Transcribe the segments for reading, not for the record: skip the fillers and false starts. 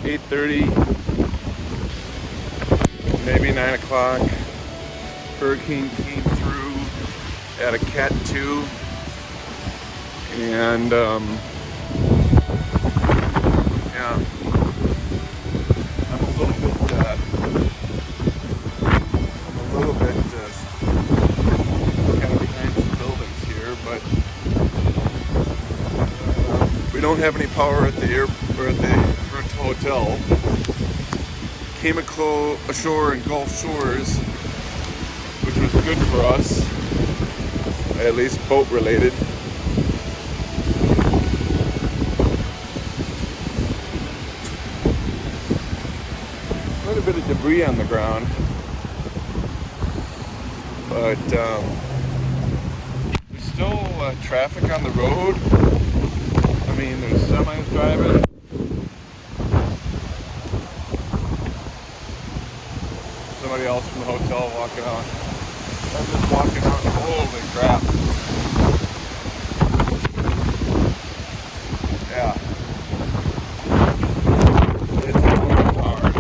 8:30, maybe 9 o'clock. Hurricane came through at a Cat 2, and yeah, I'm a little bit kind of behind some buildings here, but we don't have any power at the hotel. Came ashore in Gulf Shores, which was good for us, at least boat related. Quite a bit of debris on the ground, but there's still traffic on the road. I mean, there's semis driving. Somebody else from the hotel walking out. I'm just walking out. Holy crap. Yeah. It's going hard.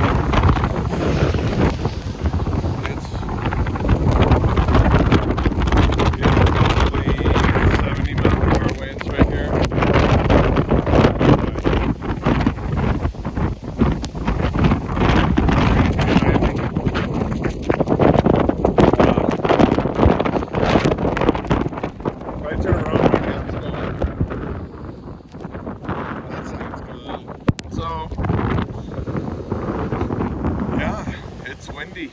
It's probably 70-mile-an-hour winds right here. So, yeah, it's windy.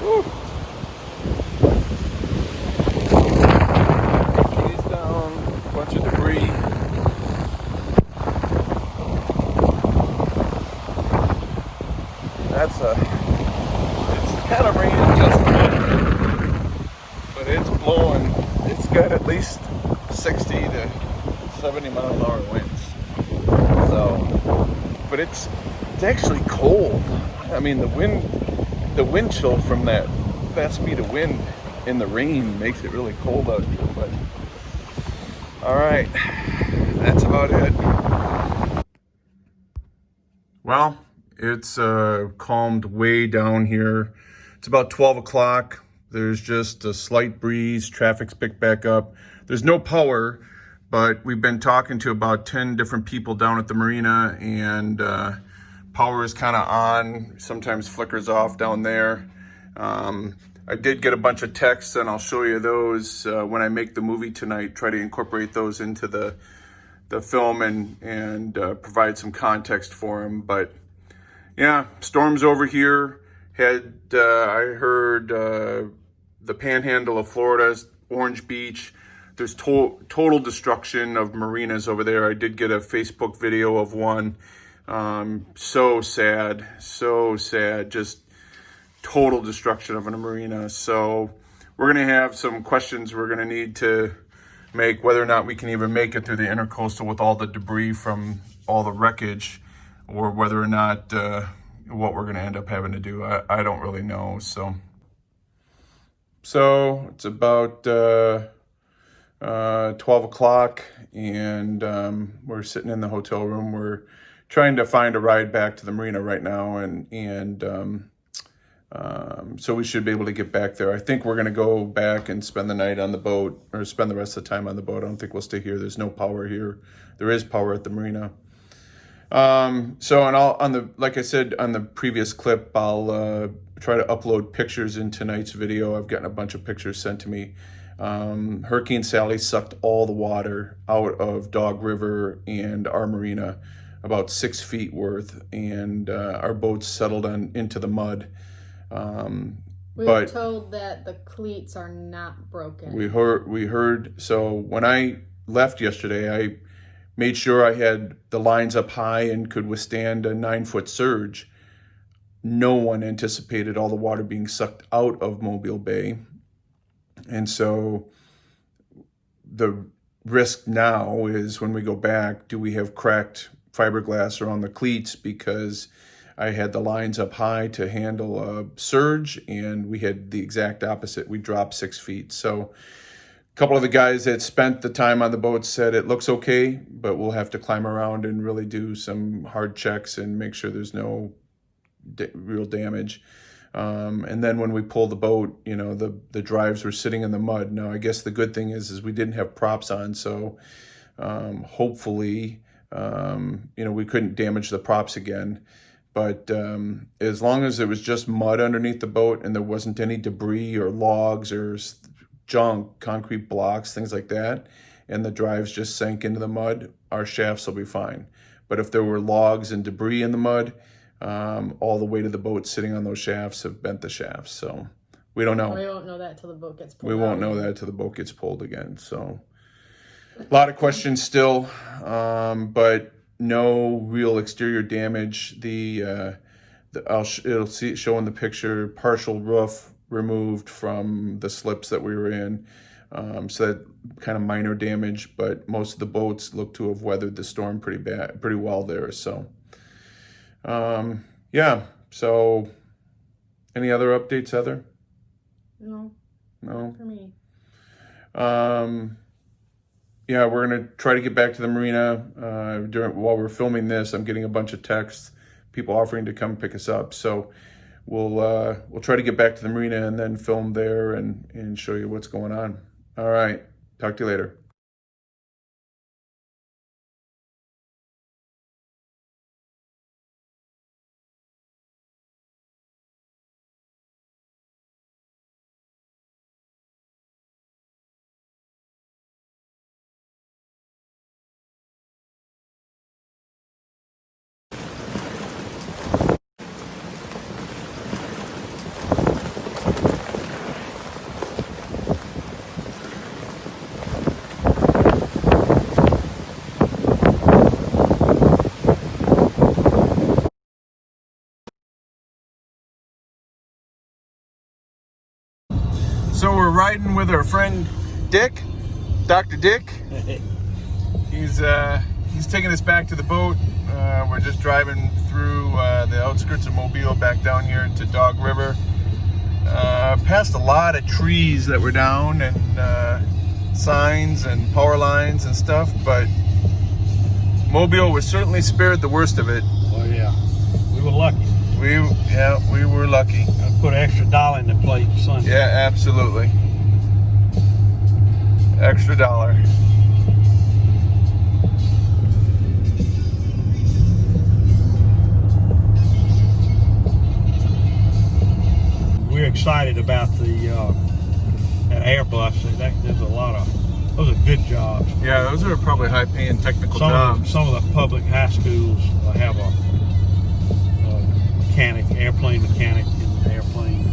Woo. Trees down, bunch of debris. It's kind of raining just a bit, but it's blowing. It's got at least 60 to 70-mile-an-hour winds. So, but it's actually cold. I mean, the wind chill from that speed of wind in the rain makes it really cold out here. But all right, that's about it. Well, it's calmed way down here. It's about 12 o'clock. There's just a slight breeze. Traffic's picked back up. There's no power, but we've been talking to about 10 different people down at the marina, and power is kind of on. Sometimes flickers off down there. I did get a bunch of texts, and I'll show you those when I make the movie tonight. Try to incorporate those into the film and provide some context for them. But yeah, storm's over here. I heard the panhandle of Florida, Orange Beach. There's total destruction of marinas over there. I did get a Facebook video of one. So sad, just total destruction of a marina. So we're gonna have some questions we're gonna need to make, whether or not we can even make it through the intercoastal with all the debris from all the wreckage, or whether or not what we're gonna end up having to do. I don't really know. So it's about 12 o'clock, and we're sitting in the hotel room. We're trying to find a ride back to the marina right now, and so we should be able to get back there. I think we're going to go back and spend the night on the boat, or spend the rest of the time on the boat. I don't think we'll stay here. There's no power here. There is power at the marina. Like I said on the previous clip, I'll try to upload pictures in tonight's video. I've gotten a bunch of pictures sent to me. Hurricane Sally sucked all the water out of Dog River and our marina, about 6 feet worth, and our boats settled into the mud. We were told that the cleats are not broken. We heard. So when I left yesterday, I made sure I had the lines up high and could withstand a 9-foot surge. No one anticipated all the water being sucked out of Mobile Bay. And so risk now is when we go back, do we have cracked fiberglass around the cleats, because I had the lines up high to handle a surge, and we had the exact opposite. We dropped 6 feet. So a couple of the guys that spent the time on the boat said it looks okay, but we'll have to climb around and really do some hard checks and make sure there's no real damage. And then when we pulled the boat, you know, the drives were sitting in the mud. Now, I guess the good thing is we didn't have props on, so hopefully, you know, we couldn't damage the props again. But as long as it was just mud underneath the boat and there wasn't any debris or logs or junk, concrete blocks, things like that, and the drives just sank into the mud, our shafts will be fine. But if there were logs and debris in the mud, all the weight of the boat sitting on those shafts have bent the shafts. So we don't know. We won't know that till the boat gets pulled. We won't know that till the boat gets pulled again. So a lot of questions still, but no real exterior damage. It'll show in the picture, partial roof removed from the slips that we were in. So that kind of minor damage, but most of the boats look to have weathered the storm pretty well there. So, yeah. So any other updates, Heather? No. No. For me. Yeah, we're gonna try to get back to the marina. While we're filming this, I'm getting a bunch of texts, people offering to come pick us up. So we'll try to get back to the marina and then film there and show you what's going on. All right, talk to you later. So we're riding with our friend Dick, Dr. Dick. He's taking us back to the boat. We're just driving through the outskirts of Mobile back down here to Dog River. Past a lot of trees that were down and signs and power lines and stuff, but Mobile was certainly spared the worst of it. Oh yeah, we were lucky. We were lucky. I put an extra dollar in the plate Sunday. Yeah, absolutely. Extra dollar. We're excited about that Airbus. There's a lot of, those are good jobs. Yeah, those are probably high-paying technical jobs. Some of the public high schools have a mechanic, airplane mechanic, and airplane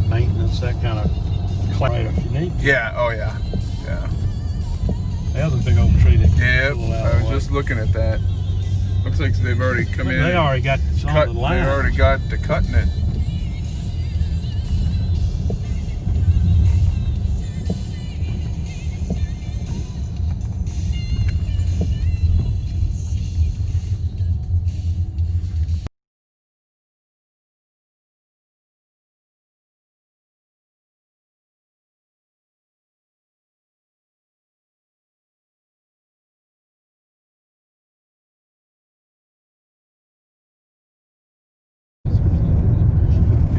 maintenance, that kind of class if you need. Yeah, oh yeah, yeah. That was a big old tree that Yep, pulled out I of the was way. just looking at that. Looks like they've already come in. They already got some cut, of the lines. They already got to cutting it.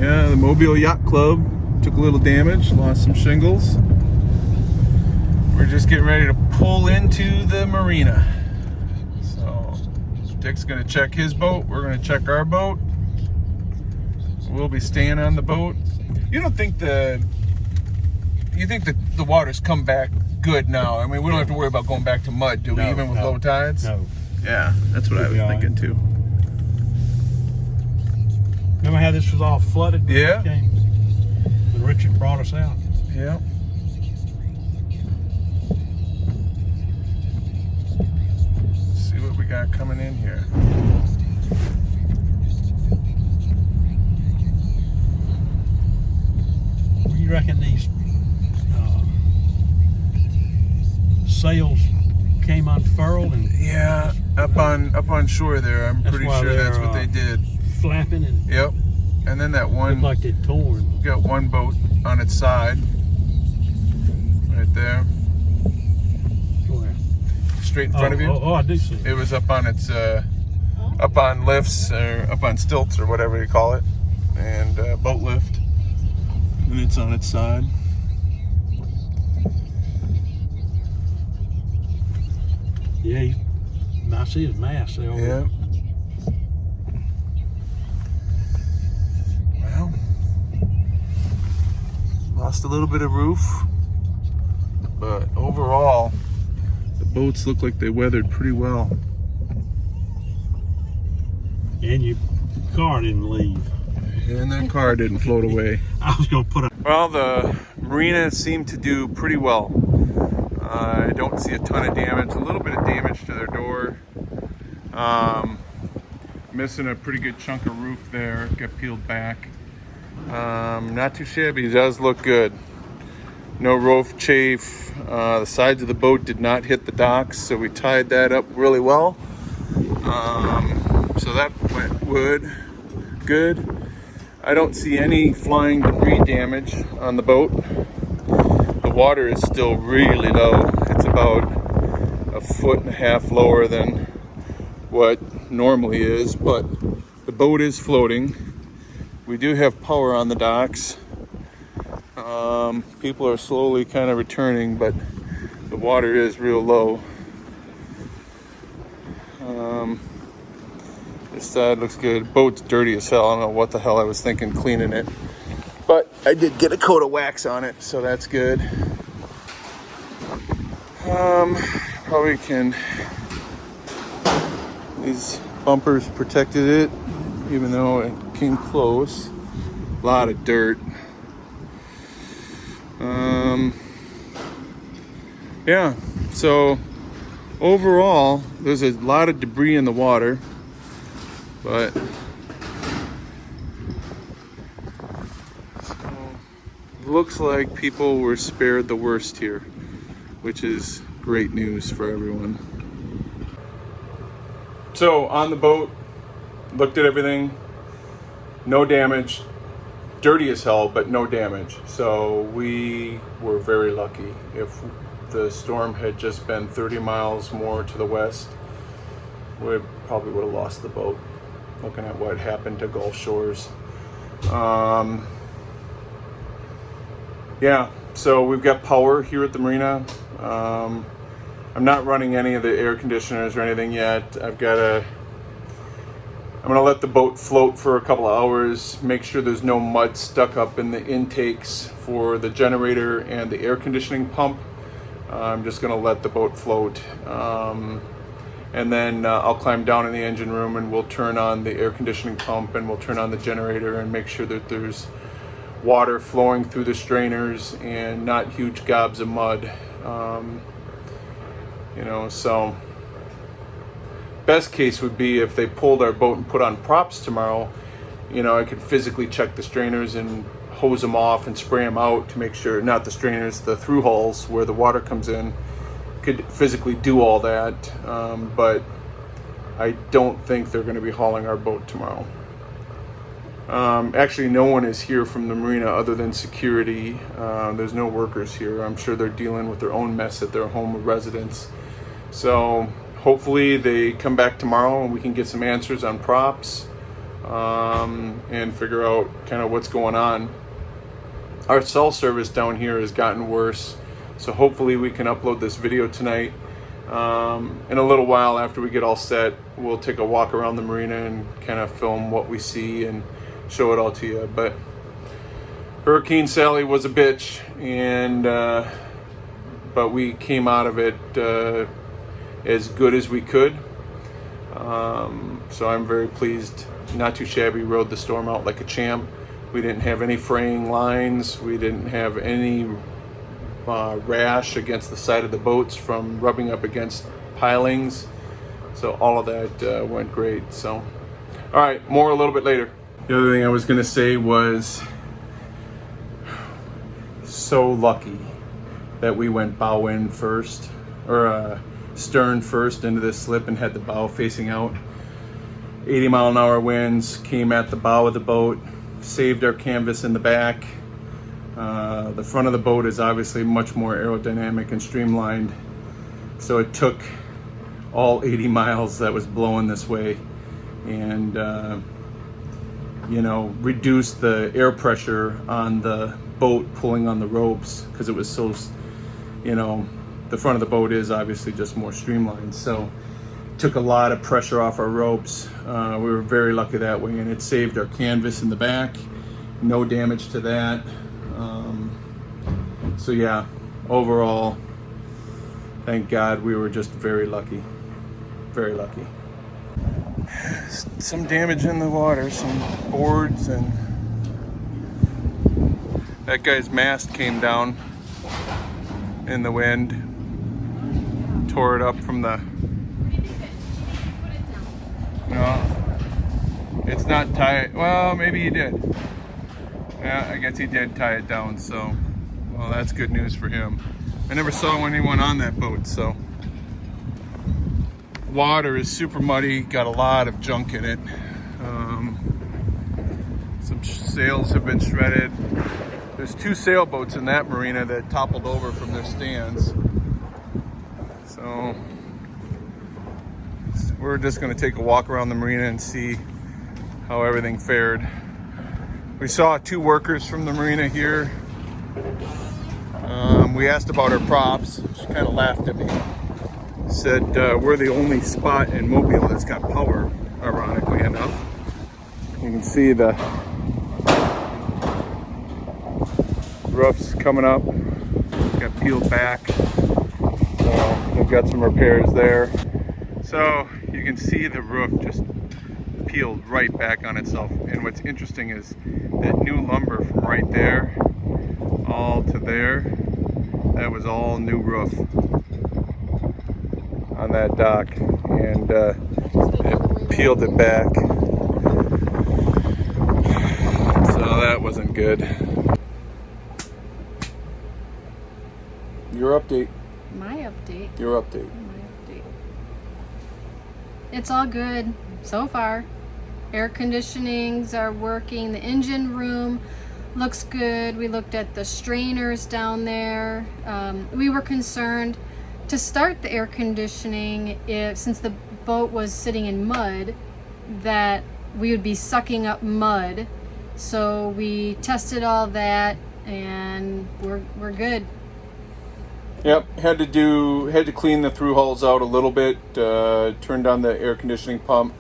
Yeah, the Mobile Yacht Club took a little damage, lost some shingles. We're just getting ready to pull into the marina. So Dick's gonna check his boat, we're gonna check our boat. We'll be staying on the boat. You think the water's come back good now? I mean, we don't have to worry about going back to mud, do we, even with low tides? No. Yeah, that's what I was thinking too. Remember how this was all flooded when Yeah. we came? When Richard brought us out? Yeah. See what we got coming in here. What do you reckon these up on shore there. I'm pretty sure that's what they did. Flapping and Yep. And then that one, looked like they'd torn. got one boat on its side, right there, Where? straight in front of you. Oh, I do see it. It was up on its, up on lifts or up on stilts or whatever you call it, and boat lift, and it's on its side. Yeah, I see his mast there. Yeah. Well, lost a little bit of roof, but overall, the boats look like they weathered pretty well. And your car didn't leave. And that car didn't float away. I was gonna put a. Well, the marina seemed to do pretty well. I don't see a ton of damage, a little bit of damage to their door. Missing a pretty good chunk of roof there, got peeled back. Not too shabby, it does look good. No roof chafe. The sides of the boat did not hit the docks, so we tied that up really well. So that went good. I don't see any flying debris damage on the boat. The water is still really low. It's about 1.5 feet lower than what normally is, but the boat is floating. We do have power on the docks. People are slowly kind of returning, but the water is real low. This side looks good. Boat's dirty as hell. I don't know what the hell I was thinking cleaning it, but I did get a coat of wax on it, so that's good. Probably can. These bumpers protected it, even though it came close. A lot of dirt. Yeah, so overall, there's a lot of debris in the water, but looks like people were spared the worst here, which is great news for everyone. So on the boat, looked at everything, no damage, dirty as hell, but no damage. So we were very lucky. If the storm had just been 30 miles more to the west, we probably would have lost the boat, looking at what happened to Gulf Shores. Yeah, so we've got power here at the marina. I'm not running any of the air conditioners or anything yet. I'm gonna let the boat float for a couple of hours, make sure there's no mud stuck up in the intakes for the generator and the air conditioning pump. I'm just gonna let the boat float. And then I'll climb down in the engine room and we'll turn on the air conditioning pump and we'll turn on the generator and make sure that there's water flowing through the strainers and not huge gobs of mud. So best case would be if they pulled our boat and put on props tomorrow, I could physically check the strainers and hose them off and spray them out to make sure, not the strainers, the through holes where the water comes in. Could physically do all that, but I don't think they're going to be hauling our boat tomorrow. Actually, no one is here from the marina other than security. There's no workers here. I'm sure they're dealing with their own mess at their home of residence. So hopefully they come back tomorrow and we can get some answers on props and figure out kind of what's going on. Our cell service down here has gotten worse. So hopefully we can upload this video tonight. In a little while after we get all set, we'll take a walk around the marina and kind of film what we see and show it all to you. But Hurricane Sally was a bitch, and but we came out of it as good as we could. So I'm very pleased. Not too shabby. Rode the storm out like a champ. We didn't have any fraying lines. We didn't have any rash against the side of the boats from rubbing up against pilings. So all of that went great. So, all right, more a little bit later. The other thing I was going to say was so lucky that we went bow in first, or stern first into this slip and had the bow facing out. 80-mile-an-hour winds came at the bow of the boat, saved our canvas in the back. The front of the boat is obviously much more aerodynamic and streamlined, so it took all 80 miles that was blowing this way and reduced the air pressure on the boat pulling on the ropes, because it was so, the front of the boat is obviously just more streamlined, so it took a lot of pressure off our ropes. We were very lucky that way, and it saved our canvas in the back. No damage to that. So yeah, overall, thank God, we were just very lucky. Very lucky. Some damage in the water, some boards, and that guy's mast came down in the wind, tore it up from the, it's not tied. Well, maybe he did. Yeah, I guess he did tie it down, so, well, that's good news for him. I never saw anyone on that boat, so. Water is super muddy, got a lot of junk in it. Some sails have been shredded. There's 2 sailboats in that marina that toppled over from their stands. So we're just gonna take a walk around the marina and see how everything fared. We saw 2 workers from the marina here. We asked about our props. She kind of laughed at me. Said we're the only spot in Mobile that's got power, ironically enough. You can see the roof's coming up, got peeled back, so they've got some repairs there. So you can see the roof just peeled right back on itself, and what's interesting is that new lumber from right there all to there, that was all new roof on that dock, and it peeled it back, so that wasn't good. Your update. My update. Your update. My update. It's all good so far. Air conditionings are working. The engine room looks good. We looked at the strainers down there. We were concerned to start the air conditioning, since the boat was sitting in mud, that we would be sucking up mud. So we tested all that, and we're good. Yep, had to clean the through hulls out a little bit. Turned on the air conditioning pump,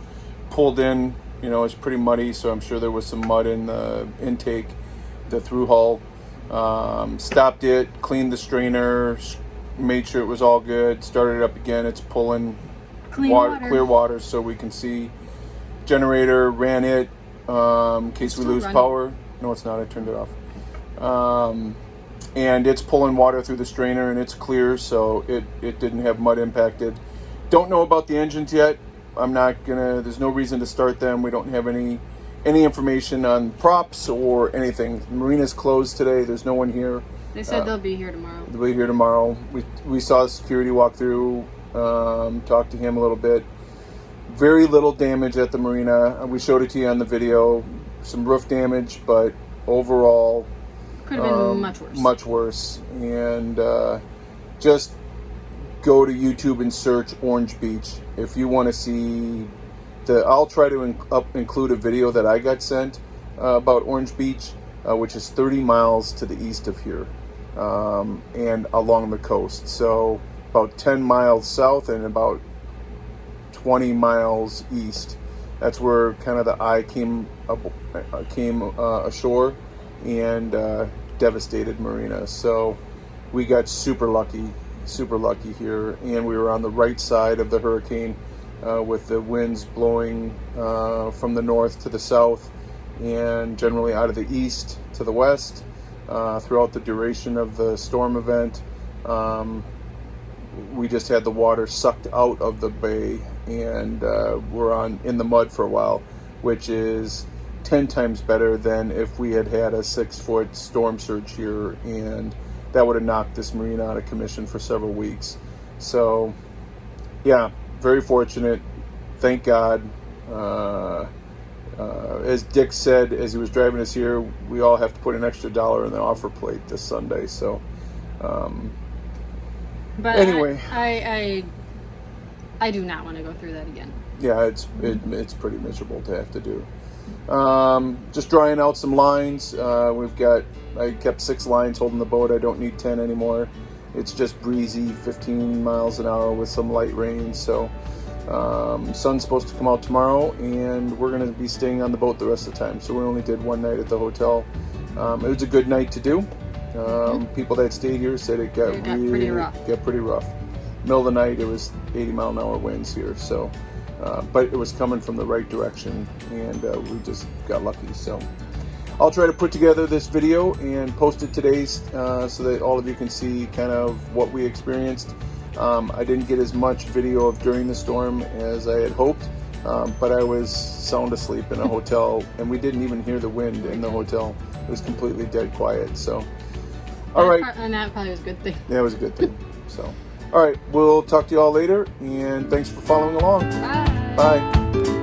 pulled in. It's pretty muddy, so I'm sure there was some mud in the intake, the through hull. Stopped it, cleaned the strainer, made sure it was all good, started it up again. It's pulling clear water, so we can see. Generator, ran it in case we lose power. No, it's not. I turned it off. And it's pulling water through the strainer, and it's clear, so it didn't have mud impacted. Don't know about the engines yet. There's no reason to start them. We don't have any information on props or anything. The marina's closed today. There's no one here. They said they'll be here tomorrow. They'll be here tomorrow. We saw the security walk through, talked to him a little bit. Very little damage at the marina. We showed it to you on the video. Some roof damage, but overall, could have been much worse. Much worse. And just go to YouTube and search Orange Beach if you want to see I'll try to include a video that I got sent about Orange Beach, which is 30 miles to the east of here, and along the coast. So about 10 miles south and about 20 miles east. That's where kind of the eye came ashore, and devastated marina. So we got super lucky here, and we were on the right side of the hurricane, with the winds blowing from the north to the south and generally out of the east to the west throughout the duration of the storm event. We just had the water sucked out of the bay, and we're in the mud for a while, which is 10 times better than if we had a 6-foot storm surge here, and that would have knocked this marina out of commission for several weeks. So yeah, very fortunate. Thank God. As Dick said, as he was driving us here, we all have to put an extra $1 in the offer plate this Sunday. So, but anyway, I do not want to go through that again. Yeah, it's pretty miserable to have to do. Just drying out some lines. I kept 6 lines holding the boat. I don't need 10 anymore. It's just breezy, 15 miles an hour with some light rain. So, sun's supposed to come out tomorrow, and we're going to be staying on the boat the rest of the time. So we only did one night at the hotel. It was a good night to do. People that stayed here said it got pretty rough. Middle of the night, it was 80-mile-an-hour winds here. So, but it was coming from the right direction, and we just got lucky. So, I'll try to put together this video and post it today so that all of you can see kind of what we experienced. I didn't get as much video of during the storm as I had hoped, but I was sound asleep in a hotel, and we didn't even hear the wind in the hotel. It was completely dead quiet. So, all right. And that probably was a good thing. Yeah, it was a good thing. So, all right, we'll talk to you all later, and thanks for following along. Bye. Bye.